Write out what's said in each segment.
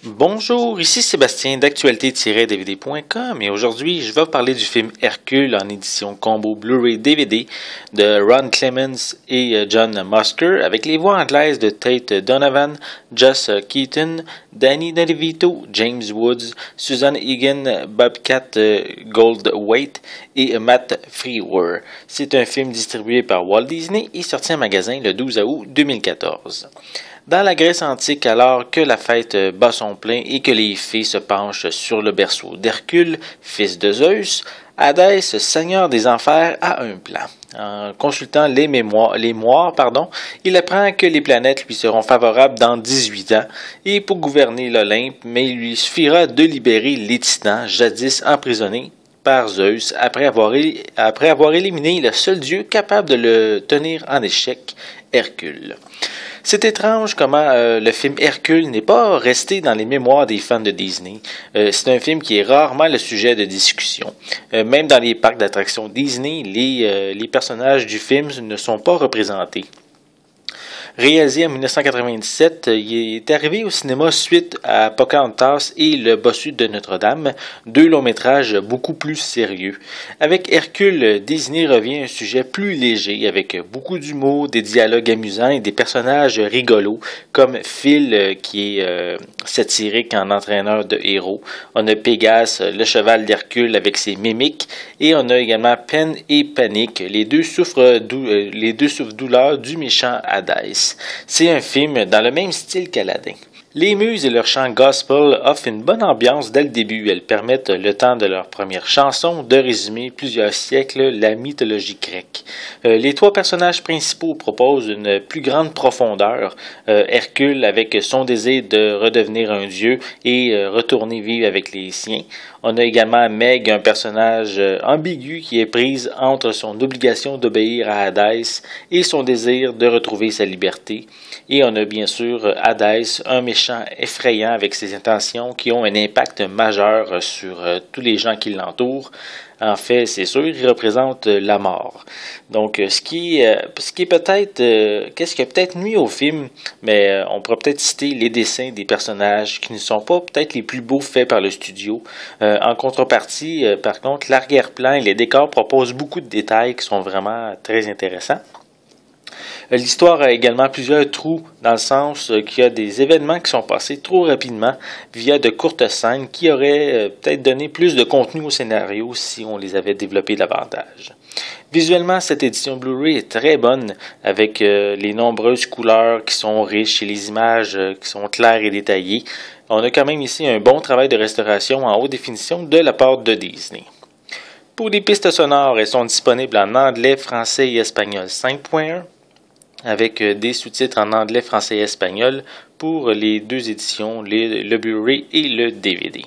Bonjour, ici Sébastien d'actualité-dvd.com et aujourd'hui je vais vous parler du film Hercule en édition combo Blu-ray DVD de Ron Clements et John Musker avec les voix anglaises de Tate Donovan, Joss Keaton, Danny DeVito, James Woods, Susan Egan, Bobcat Goldthwait et Matt Freewer. C'est un film distribué par Walt Disney et sorti en magasin le 12 août 2014. Dans la Grèce antique, alors que la fête bat son plein et que les fées se penchent sur le berceau d'Hercule, fils de Zeus, Hadès, seigneur des enfers, a un plan. En consultant les mémoires, il apprend que les planètes lui seront favorables dans 18 ans et pour gouverner l'Olympe, mais il lui suffira de libérer les titans, jadis emprisonnés par Zeus, après avoir éliminé le seul dieu capable de le tenir en échec, Hercule. C'est étrange comment le film Hercule n'est pas resté dans les mémoires des fans de Disney. C'est un film qui est rarement le sujet de discussion. Même dans les parcs d'attractions Disney, les personnages du film ne sont pas représentés. Réalisé en 1997, il est arrivé au cinéma suite à Pocahontas et Le Bossu de Notre-Dame, deux longs métrages beaucoup plus sérieux. Avec Hercule, Disney revient à un sujet plus léger, avec beaucoup d'humour, des dialogues amusants et des personnages rigolos, comme Phil, qui est satirique en entraîneur de héros. On a Pégase, le cheval d'Hercule avec ses mimiques, et on a également Peine et Panique, les deux souffrent douleur du méchant Hadès. C'est un film dans le même style qu'Aladin. Les muses et leur chant gospel offrent une bonne ambiance dès le début. Elles permettent, le temps de leur première chanson, de résumer plusieurs siècles la mythologie grecque. Les trois personnages principaux proposent une plus grande profondeur. Hercule avec son désir de redevenir un dieu et retourner vivre avec les siens. On a également Meg, un personnage ambigu qui est prise entre son obligation d'obéir à Hadès et son désir de retrouver sa liberté. Et on a bien sûr Hadès, un méchant effrayant avec ses intentions qui ont un impact majeur sur tous les gens qui l'entourent. En fait, c'est sûr, il représente la mort. Donc, qu'est-ce qui a peut-être nuit au film, mais on pourrait peut-être citer les dessins des personnages qui ne sont pas peut-être les plus beaux faits par le studio. En contrepartie, par contre, l'arrière-plan et les décors proposent beaucoup de détails qui sont vraiment très intéressants. L'histoire a également plusieurs trous dans le sens qu'il y a des événements qui sont passés trop rapidement via de courtes scènes qui auraient peut-être donné plus de contenu au scénario si on les avait développés davantage. Visuellement, cette édition Blu-ray est très bonne avec les nombreuses couleurs qui sont riches et les images qui sont claires et détaillées. On a quand même ici un bon travail de restauration en haute définition de la part de Disney. Pour les pistes sonores, elles sont disponibles en anglais, français et espagnol 5.1. avec des sous-titres en anglais, français et espagnol pour les deux éditions, le Blu-ray et le DVD.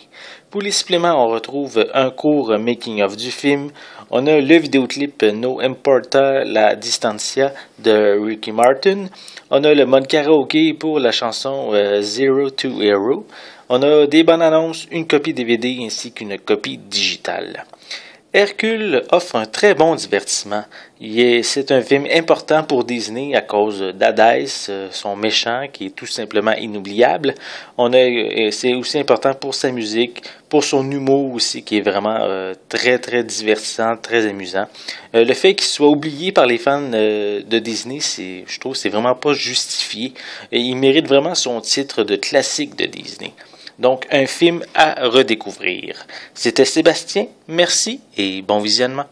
Pour les suppléments, on retrouve un court making-of du film. On a le vidéoclip No Importa la Distancia de Ricky Martin. On a le mode karaoké pour la chanson Zero to Hero. On a des bandes annonces, une copie DVD ainsi qu'une copie digitale. Hercule offre un très bon divertissement. C'est un film important pour Disney à cause d'Hadès, son méchant, qui est tout simplement inoubliable. C'est aussi important pour sa musique, pour son humour aussi, qui est vraiment très très divertissant, très amusant. Le fait qu'il soit oublié par les fans de Disney, je trouve, c'est vraiment pas justifié. Et il mérite vraiment son titre de classique de Disney. Donc, un film à redécouvrir. C'était Sébastien, merci et bon visionnement.